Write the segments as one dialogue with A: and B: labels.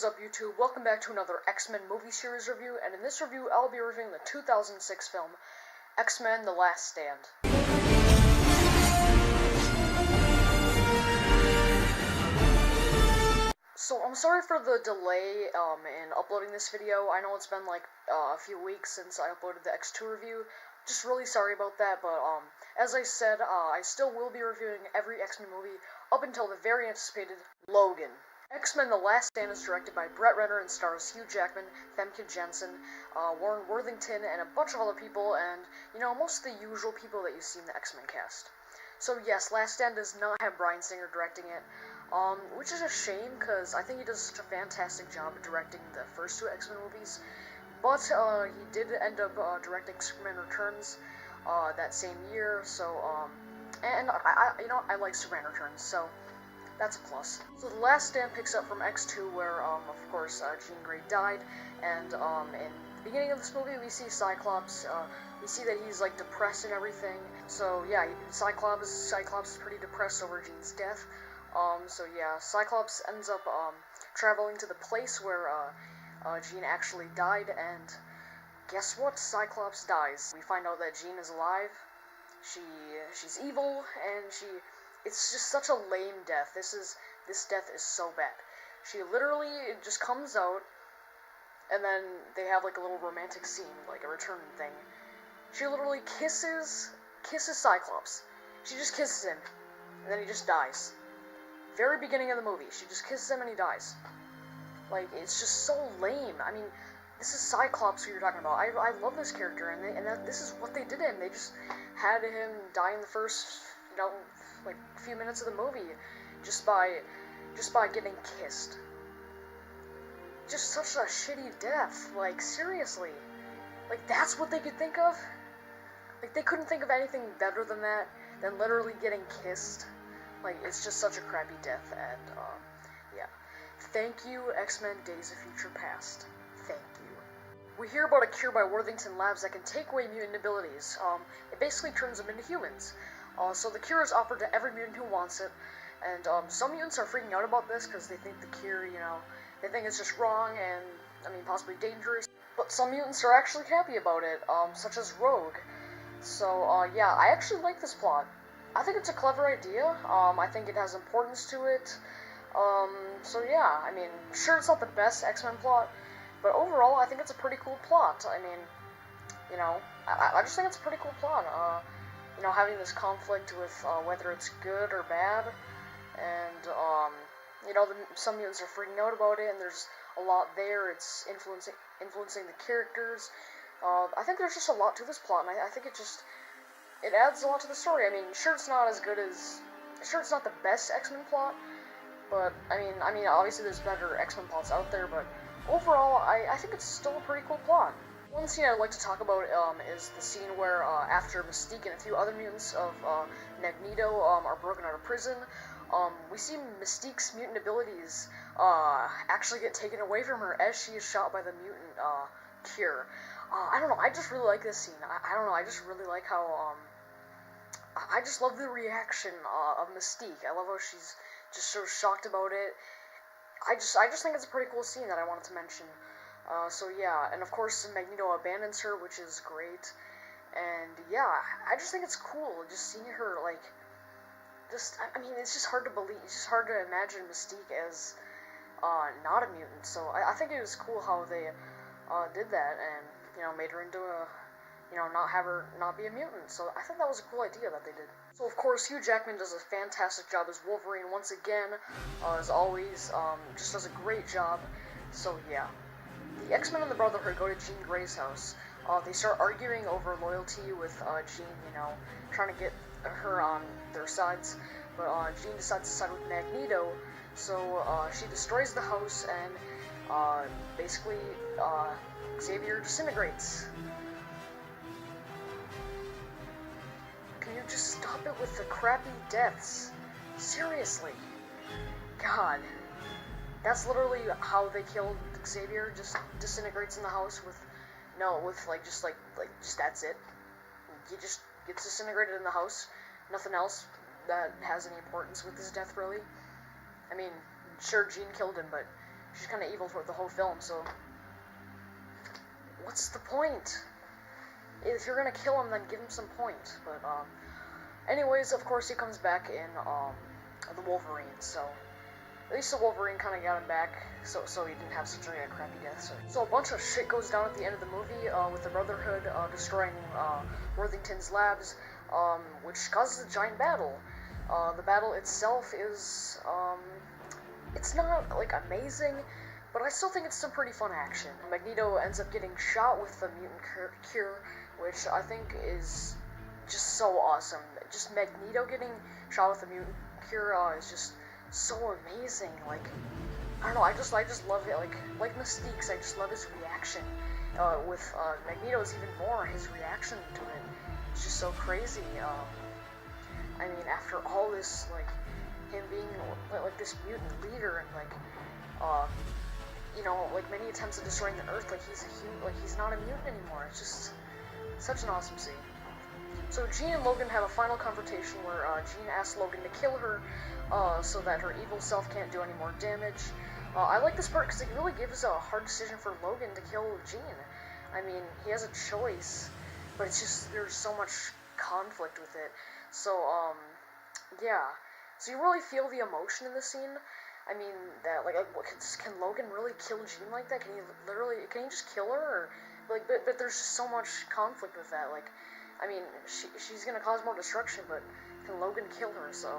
A: is up, YouTube? Welcome back to another X-Men movie series review, and in this review, I'll be reviewing the 2006 film, X-Men: The Last Stand. So, I'm sorry for the delay in uploading this video. I know it's been like a few weeks since I uploaded the X2 review. Just really sorry about that, but as I said, I still will be reviewing every X-Men movie up until the very anticipated Logan. X-Men: The Last Stand is directed by Brett Renner and stars Hugh Jackman, Famke Janssen, Warren Worthington, and a bunch of other people, and, most of the usual people that you see in the X-Men cast. So yes, Last Stand does not have Bryan Singer directing it, which is a shame, because I think he does such a fantastic job of directing the first two X-Men movies, but he did end up directing Superman Returns that same year, so, and I like Superman Returns, so that's a plus. So The Last Stand picks up from X2, where, of course, Jean Grey died, and, in the beginning of this movie, we see Cyclops. We see that he's, like, depressed and everything. So, yeah, Cyclops is pretty depressed over Jean's death. So, yeah, Cyclops ends up, traveling to the place where, Jean actually died, and guess what? Cyclops dies. We find out that Jean is alive. She's evil, and it's just such a lame death. This death is so bad. She literally just comes out, and then they have like a little romantic scene, like a return thing. She literally kisses Cyclops. She just kisses him, and then he just dies. Very beginning of the movie, she just kisses him and he dies. Like, it's just so lame. I mean, this is Cyclops who you're talking about. I love this character, and this is what they did to him. They just had him die in the first, like, few minutes of the movie, just by getting kissed. Just such a shitty death. Like, seriously. Like, that's what they could think of? Like, they couldn't think of anything better than that, than literally getting kissed. Like, it's just such a crappy death, and, yeah. Thank you, X-Men Days of Future Past. Thank you. We hear about a cure by Worthington Labs that can take away mutant abilities. It basically turns them into humans. So the cure is offered to every mutant who wants it, and some mutants are freaking out about this because they think the cure, they think it's just wrong and, possibly dangerous. But some mutants are actually happy about it, such as Rogue. So, yeah, I actually like this plot. I think it's a clever idea. I think it has importance to it. So yeah, sure, it's not the best X-Men plot, but overall, I think it's a pretty cool plot. I just think it's a pretty cool plot. Having this conflict with whether it's good or bad, and, some mutants are freaking out about it, and there's a lot there. It's influencing the characters. I think there's just a lot to this plot, and I think it adds a lot to the story. Sure, it's not it's not the best X-Men plot, but, obviously there's better X-Men plots out there, but overall, I think it's still a pretty cool plot. One scene I'd like to talk about is the scene where, after Mystique and a few other mutants of Magneto are broken out of prison, we see Mystique's mutant abilities actually get taken away from her as she is shot by the mutant cure. I don't know, I just really like this scene. I don't know, I just really like how, I just love the reaction of Mystique. I love how she's just so shocked about it. I just think it's a pretty cool scene that I wanted to mention. So yeah, and of course Magneto abandons her, which is great, and yeah, I just think it's cool, just seeing her, like, it's just hard to believe, it's just hard to imagine Mystique as, not a mutant, so I think it was cool how they, did that, and, made her into a, not be a mutant, so I think that was a cool idea that they did. So of course, Hugh Jackman does a fantastic job as Wolverine once again, as always, just does a great job, so yeah. The X-Men and the Brotherhood go to Jean Grey's house. They start arguing over loyalty with Jean, trying to get her on their sides. But Jean decides to side with Magneto, so she destroys the house and basically Xavier disintegrates. Can you just stop it with the crappy deaths? Seriously. God. That's literally how they killed Xavier, just disintegrates in the house with that's it. He just gets disintegrated in the house. Nothing else that has any importance with his death, really. Sure, Jean killed him, but she's kind of evil throughout the whole film, so what's the point? If you're gonna kill him, then give him some point. But, anyways, of course, he comes back in, the Wolverine, so at least the Wolverine kind of got him back, so he didn't have such a crappy death. So a bunch of shit goes down at the end of the movie, with the Brotherhood, destroying, Worthington's labs, which causes a giant battle. The battle itself is, it's not, like, amazing, but I still think it's some pretty fun action. Magneto ends up getting shot with the mutant cure, which I think is just so awesome. Just Magneto getting shot with the mutant cure, is just so amazing. Like, I don't know, I just love it. Like Mystique's, I just love his reaction. With Magneto's even more, his reaction to it. It's just so crazy. I mean, after all this, like, him being, like, this mutant leader, and, like, you know, like, many attempts at destroying the Earth, like, he's not a mutant anymore. It's just such an awesome scene. So Jean and Logan have a final confrontation where, Jean asks Logan to kill her, so that her evil self can't do any more damage. I like this part because it really gives a hard decision for Logan to kill Jean. I mean, he has a choice, but it's just, there's so much conflict with it. So, yeah. So you really feel the emotion in the scene. I mean, that, like can Logan really kill Jean like that? Can he just kill her? Or, like, but there's just so much conflict with that. Like, I mean, she's gonna cause more destruction, but can Logan kill her? So,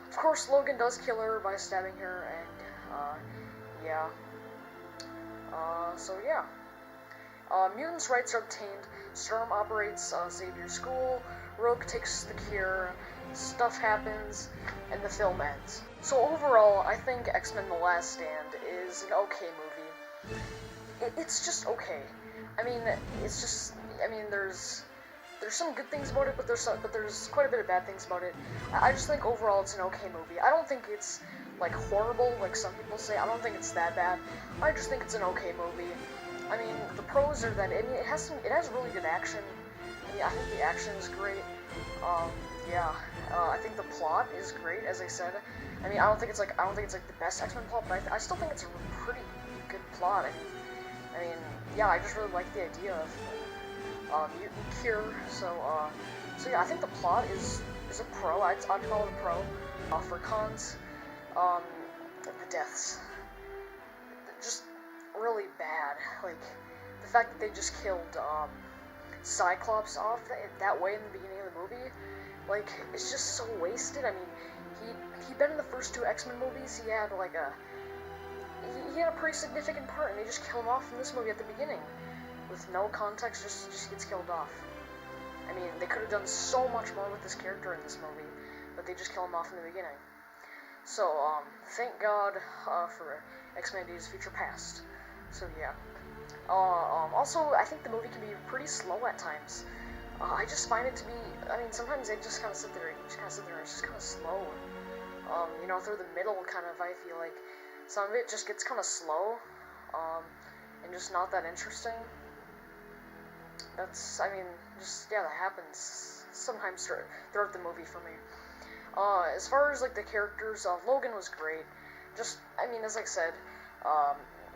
A: of course, Logan does kill her by stabbing her, and, yeah. So yeah. Mutants' rights are obtained, Storm operates, Xavier School, Rogue takes the cure, stuff happens, and the film ends. So overall, I think X-Men The Last Stand is an okay movie. It's just okay. I mean, it's just, I mean, there's some good things about it, but there's quite a bit of bad things about it. I just think overall it's an okay movie. I don't think it's, like, horrible, like some people say. I don't think it's that bad. I just think it's an okay movie. I mean, the pros are that, I mean, it has really good action. I mean, I think the action is great. Yeah. I think the plot is great, as I said. I mean, I don't think it's like the best X-Men plot, but I still think it's a pretty good plot. I mean, yeah, I just really like the idea of mutant cure. So yeah, I think the plot is a pro. I'd call it a pro. For cons, the deaths, just really bad. Like, the fact that they just killed Cyclops off that way in the beginning of the movie, like, it's just so wasted. I mean, he'd been in the first two X-Men movies. He had like he had a pretty significant part, and they just kill him off in this movie at the beginning with no context. Just gets killed off. I mean, they could have done so much more with this character in this movie, but they just kill him off in the beginning. So, thank God for X-Men Days of Future Past. So, yeah. Also, I think the movie can be pretty slow at times. I just find it to be, I mean, sometimes they just kind of sit there, and it's just kind of slow. You know, through the middle, kind of, I feel like some of it just gets kind of slow, and just not that interesting. That's, I mean, just, yeah, that happens sometimes throughout the movie for me. As far as, like, the characters, Logan was great. Just, I mean, as I said,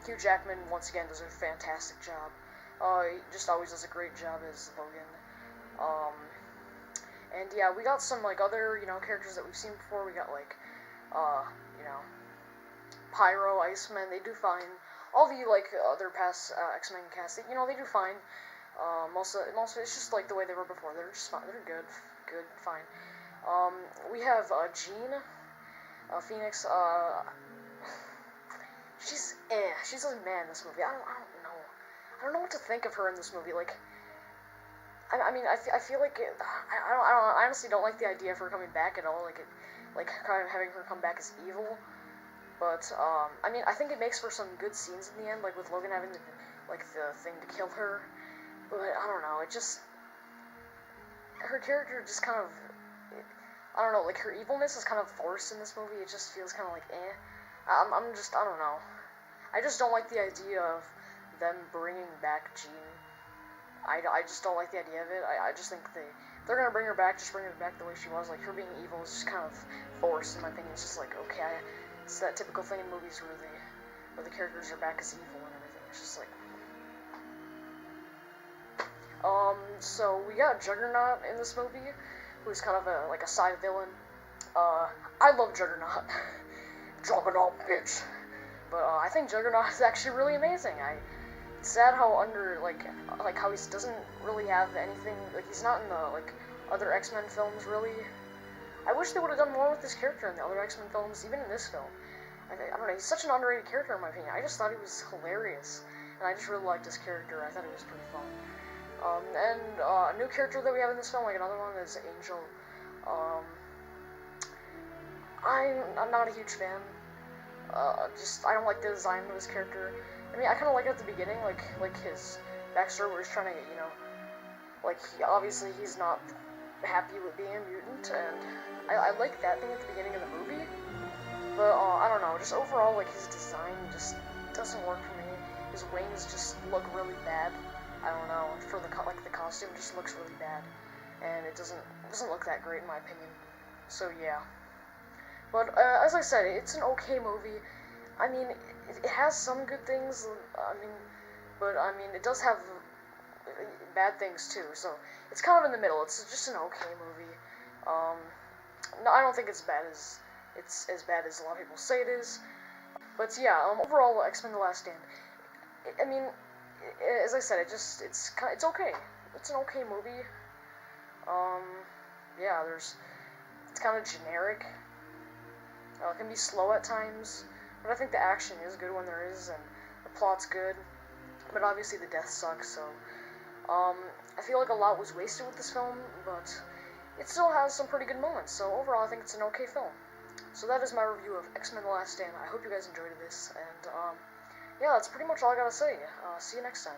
A: Hugh Jackman, once again, does a fantastic job. He just always does a great job as Logan. And yeah, we got some, like, other, you know, characters that we've seen before. We got, like, you know, Pyro, Iceman, they do fine. All the, like, other past, X-Men cast, you know, they do fine. Most of it, it's just, like, the way they were before. They're just fine. They're good, fine. We have, Jean, Phoenix, she's a man in this movie. I don't know what to think of her in this movie. Like, I mean, I feel like I honestly don't like the idea of her coming back at all. Like kind of having her come back as evil. But I mean, I think it makes for some good scenes in the end, like with Logan having the thing to kill her. But I don't know. It just, her character just kind of, I don't know. Like, her evilness is kind of forced in this movie. It just feels kind of like eh. I don't know. I just don't like the idea of them bringing back Jean. I just don't like the idea of it. I just think if they're gonna bring her back, just bring her back the way she was. Like, her being evil is just kind of forced, in my opinion. It's just like, okay, it's that typical thing in movies where where the characters are back as evil and everything. It's just like... So we got Juggernaut in this movie, who's kind of like a side villain. I love Juggernaut. Juggernaut, bitch. But I think Juggernaut is actually really amazing. It's sad how like how he doesn't really have anything, like he's not in the like other X-Men films really. I wish they would have done more with this character in the other X-Men films, even in this film. I don't know, he's such an underrated character in my opinion. I just thought he was hilarious, and I just really liked his character. I thought he was pretty fun. A new character that we have in this film, like another one, is Angel. I'm not a huge fan. I don't like the design of his character. I mean, I kind of like it at the beginning, like his backstory where he's trying to, you know, like, obviously he's not happy with being a mutant, and I like that thing at the beginning of the movie, but, I don't know, just overall, like, his design just doesn't work for me. His wings just look really bad. I don't know, for the costume just looks really bad, and it doesn't look that great in my opinion, so yeah. But, as I said, it's an okay movie. I mean, it has some good things, but it does have bad things too, so it's kind of in the middle. It's just an okay movie. No, I don't think it's as bad as a lot of people say it is. But yeah, overall, X-Men: The Last Stand. I mean, as I said, it's okay. It's an okay movie. Yeah, it's kind of generic. It can be slow at times, but I think the action is good when there is, and the plot's good. But obviously the death sucks, so I feel like a lot was wasted with this film, but it still has some pretty good moments. So overall, I think it's an okay film. So that is my review of X-Men: The Last Stand. I hope you guys enjoyed this, and yeah, that's pretty much all I gotta say. See you next time.